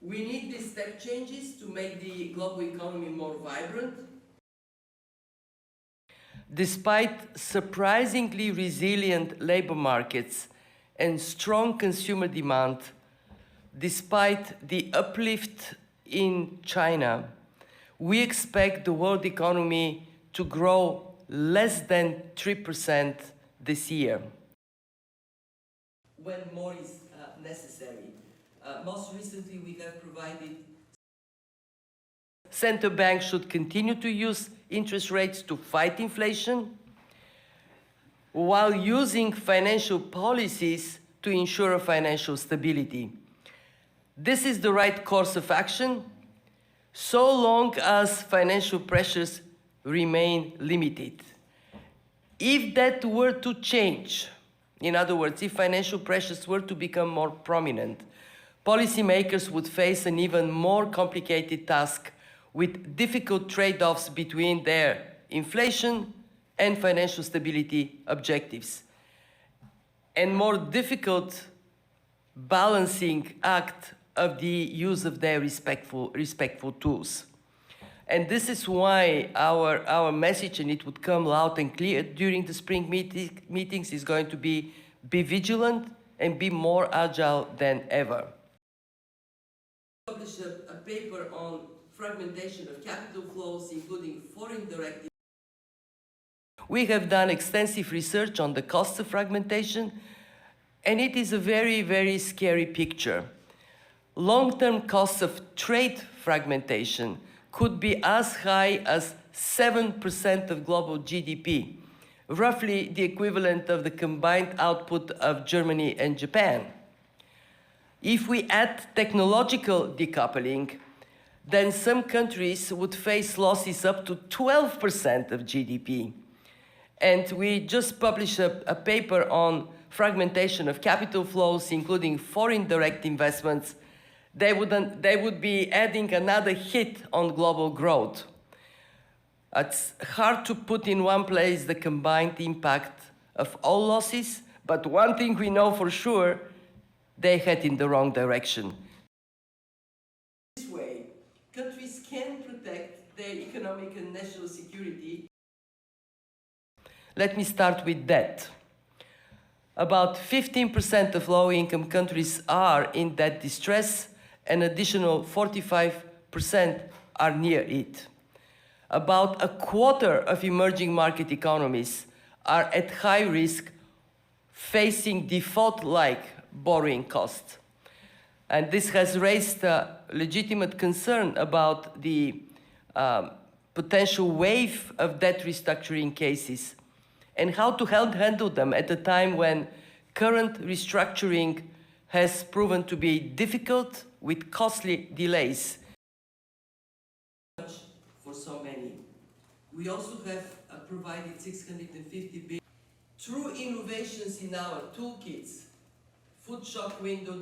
We need these step changes to make the global economy more vibrant. Despite surprisingly resilient labor markets and strong consumer demand, despite the uplift in China, we expect the world economy to grow less than 3% this year. When more is necessary. Most recently, we have provided central banks should continue to use interest rates to fight inflation, while using financial policies to ensure financial stability. This is the right course of action, so long as financial pressures remain limited. If that were to change, in other words, if financial pressures were to become more prominent, policymakers would face an even more complicated task with difficult trade-offs between their inflation and financial stability objectives, and more difficult balancing act of the use of their respectful tools. And this is why our message, and it would come loud and clear during the spring meetings, is going to be vigilant and be more agile than ever. We published a paper on fragmentation of capital flows, including foreign direct. We have done extensive research on the costs of fragmentation, and it is a very, very scary picture. Long-term costs of trade fragmentation could be as high as 7% of global GDP, roughly the equivalent of the combined output of Germany and Japan. If we add technological decoupling, then some countries would face losses up to 12% of GDP. And we just published a paper on fragmentation of capital flows, including foreign direct investments. They would be adding another hit on global growth. It's hard to put in one place the combined impact of all losses, but one thing we know for sure, they head in the wrong direction. This way, countries can protect their economic and national security. Let me start with debt. About 15% of low-income countries are in debt distress, an additional 45% are near it. About a quarter of emerging market economies are at high risk, facing default-like borrowing costs. And this has raised a legitimate concern about the potential wave of debt restructuring cases and how to handle them at a time when current restructuring has proven to be difficult with costly delays. For so many. We also have provided 650 billion through innovations in our toolkits, food shock window,